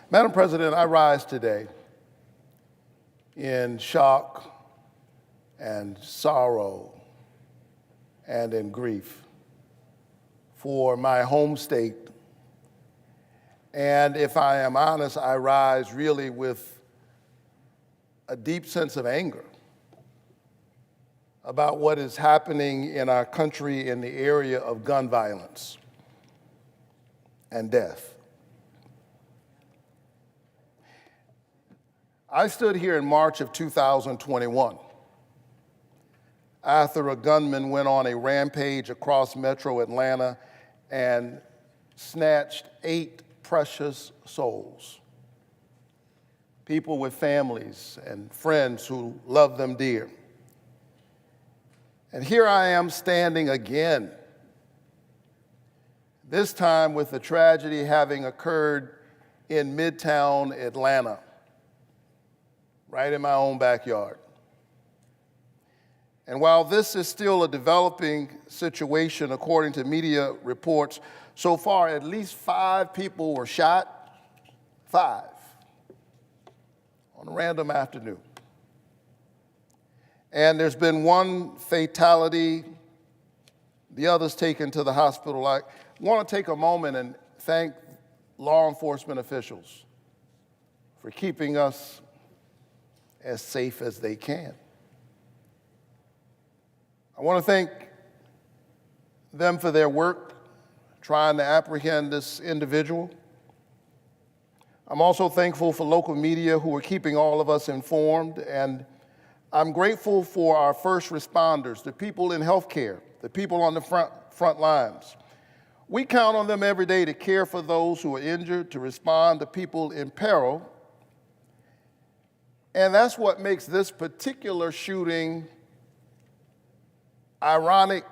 Madam President, I rise today in shock and sorrow and in grief for my home state. And if I am honest, I rise really with a deep sense of anger about what is happening in our country in the area of gun violence and death. I stood here in March of 2021 after a gunman went on a rampage across metro Atlanta and snatched 8 precious souls, people with families and friends who love them dear. And here I am standing again, this time with the tragedy having occurred in Midtown Atlanta, right in my own backyard. And while this is still a developing situation, according to media reports, so far at least 5 people were shot, 5, on a random afternoon. And there's been 1 fatality, the others taken to the hospital. I want to take a moment and thank law enforcement officials for keeping us as safe as they can. I want to thank them for their work trying to apprehend this individual. I'm also thankful for local media who are keeping all of us informed, and I'm grateful for our first responders, the people in healthcare, the people on the front lines. We count on them every day to care for those who are injured, to respond to people in peril. And that's what makes this particular shooting ironic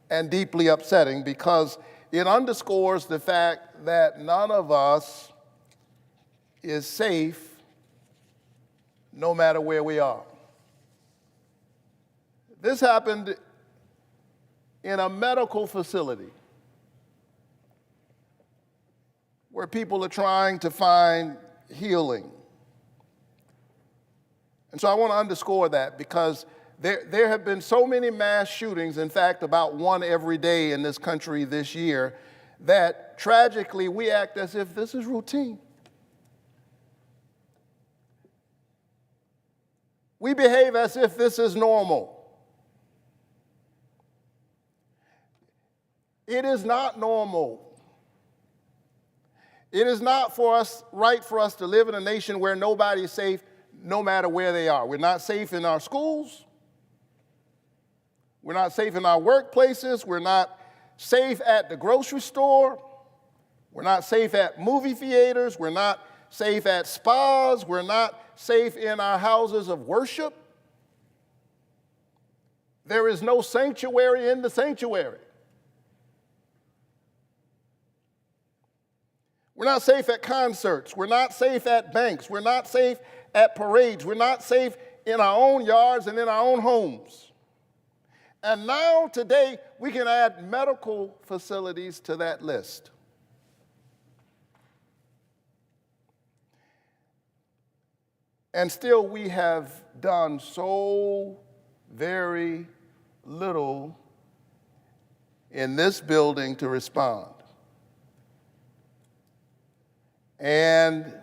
and deeply upsetting, because it underscores the fact that none of us is safe no matter where we are. This happened in a medical facility where people are trying to find healing. And so I want to underscore that, because there have been so many mass shootings, in fact, about 1 every day in this country this year, that tragically we act as if this is routine. We behave as if this is normal. It is not normal. It is not right for us to live in a nation where nobody is safe no matter where they are. We're not safe in our schools. We're not safe in our workplaces. We're not safe at the grocery store. We're not safe at movie theaters. We're not safe at spas. We're not safe in our houses of worship. There is no sanctuary in the sanctuary. We're not safe at concerts. We're not safe at banks. We're not safe at parades. We're not safe in our own yards and in our own homes. And now, today, we can add medical facilities to that list. And still, we have done so very little in this building to respond. And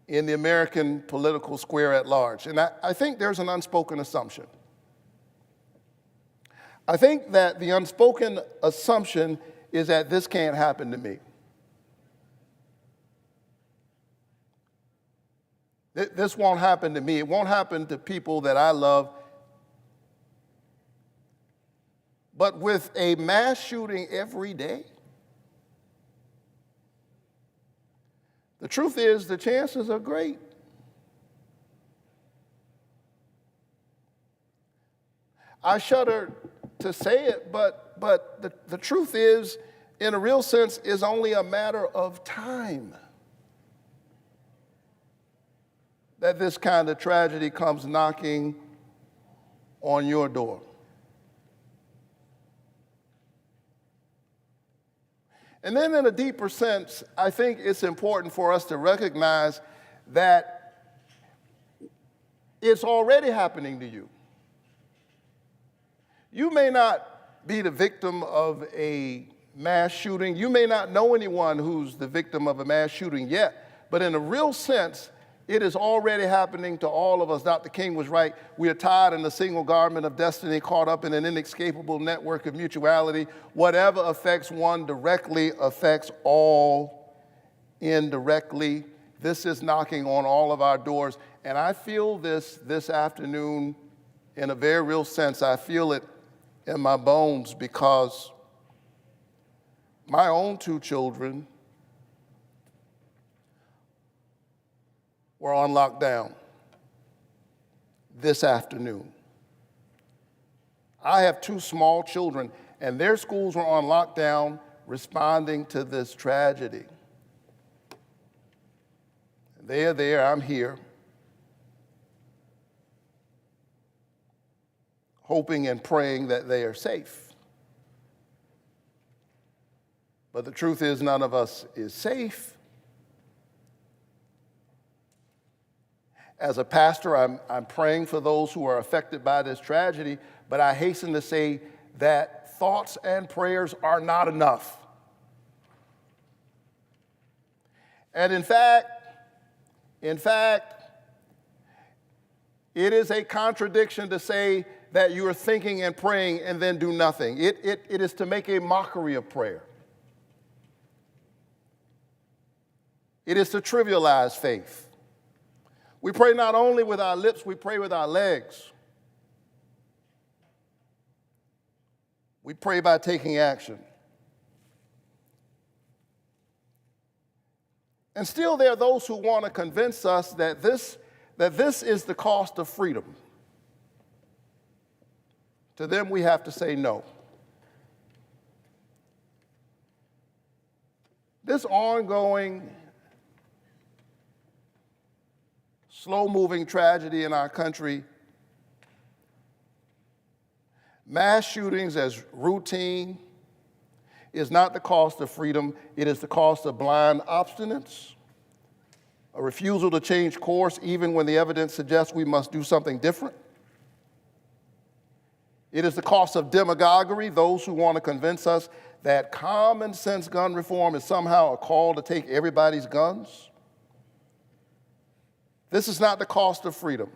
in the American political square at large. And I think there's an unspoken assumption. I think that the unspoken assumption is that this can't happen to me. This won't happen to me. It won't happen to people that I love. But with a mass shooting every day, the truth is the chances are great. I shudder to say it, but the truth is, in a real sense, is only a matter of time that this kind of tragedy comes knocking on your door. And then in a deeper sense, I think it's important for us to recognize that it's already happening to you. You may not be the victim of a mass shooting. You may not know anyone who's the victim of a mass shooting yet, but in a real sense, it is already happening to all of us. Dr. King was right. We are tied in a single garment of destiny, caught up in an inescapable network of mutuality. Whatever affects one directly affects all indirectly. This is knocking on all of our doors. And I feel this afternoon in a very real sense. I feel it in my bones because my own two children were on lockdown this afternoon. I have two small children, and their schools were on lockdown responding to this tragedy. They are there, I'm here, hoping and praying that they are safe. But the truth is, none of us is safe. As a pastor, I'm praying for those who are affected by this tragedy, but I hasten to say that thoughts and prayers are not enough. And in fact, it is a contradiction to say that you are thinking and praying and then do nothing. It is to make a mockery of prayer. It is to trivialize faith. We pray not only with our lips, we pray with our legs. We pray by taking action. And still there are those who want to convince us that this is the cost of freedom. To them, we have to say no. This ongoing, slow-moving tragedy in our country, mass shootings as routine, is not the cost of freedom. It is the cost of blind obstinance, a refusal to change course even when the evidence suggests we must do something different. It is the cost of demagoguery, those who want to convince us that common sense gun reform is somehow a call to take everybody's guns. This is not the cost of freedom.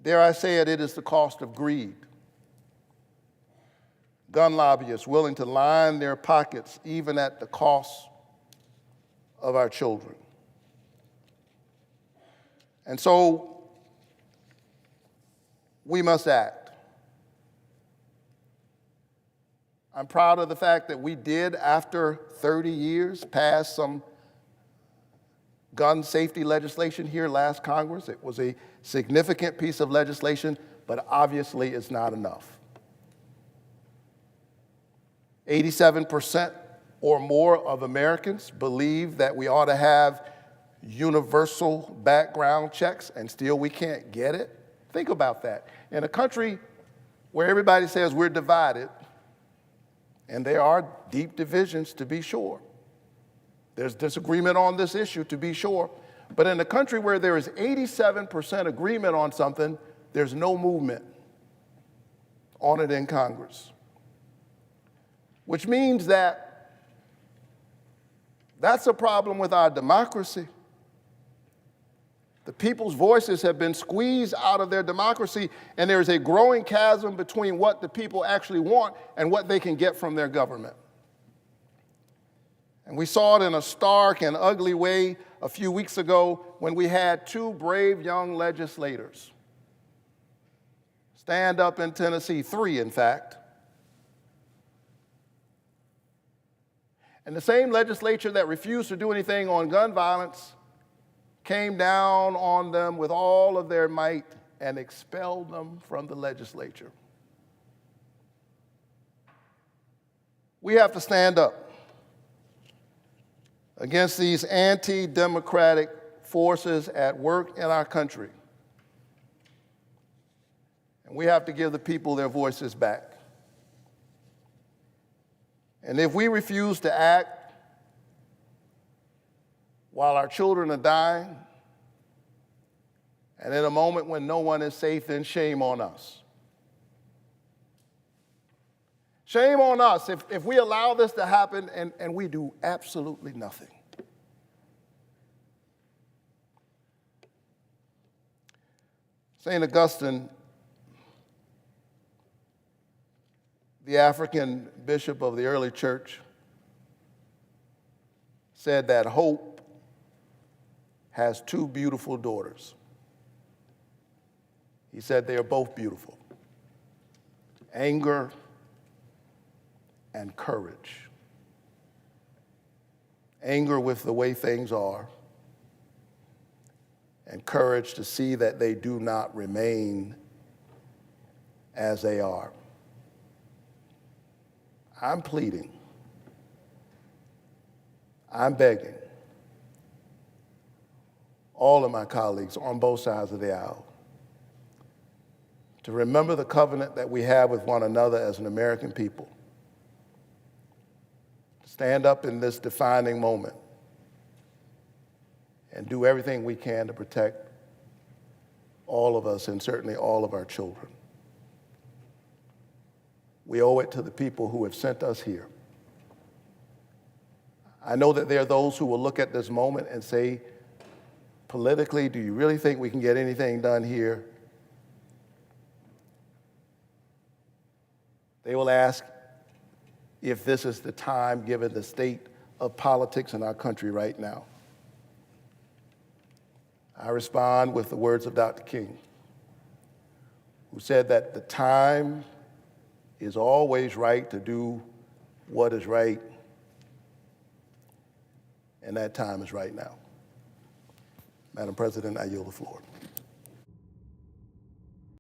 Dare I say it, it is the cost of greed. Gun lobbyists willing to line their pockets even at the cost of our children. And so we must act. I'm proud of the fact that we did, after 30 years, pass some gun safety legislation here last Congress. It was a significant piece of legislation, but obviously it's not enough. 87% or more of Americans believe that we ought to have universal background checks, and still we can't get it. Think about that. In a country where everybody says we're divided, and there are deep divisions to be sure. There's disagreement on this issue to be sure, but in a country where there is 87% agreement on something, there's no movement on it in Congress. Which means that that's a problem with our democracy. The people's voices have been squeezed out of their democracy, and there's a growing chasm between what the people actually want and what they can get from their government. And we saw it in a stark and ugly way a few weeks ago when we had two brave young legislators stand up in Tennessee, three in fact. And the same legislature that refused to do anything on gun violence came down on them with all of their might and expelled them from the legislature. We have to stand up against these anti-democratic forces at work in our country. And we have to give the people their voices back. And if we refuse to act while our children are dying, and in a moment when no one is safe, then shame on us. Shame on us if we allow this to happen and we do absolutely nothing. St. Augustine, the African bishop of the early church, said that hope has two beautiful daughters. He said they are both beautiful: anger and courage. Anger with the way things are, and courage to see that they do not remain as they are. I'm pleading, I'm begging all of my colleagues on both sides of the aisle to remember the covenant that we have with one another as an American people. Stand up in this defining moment and do everything we can to protect all of us and certainly all of our children. We owe it to the people who have sent us here. I know that there are those who will look at this moment and say, politically, do you really think we can get anything done here? They will ask if this is the time, given the state of politics in our country right now. I respond with the words of Dr. King, who said that the time is always right to do what is right, and that time is right now. Madam President, I yield the floor.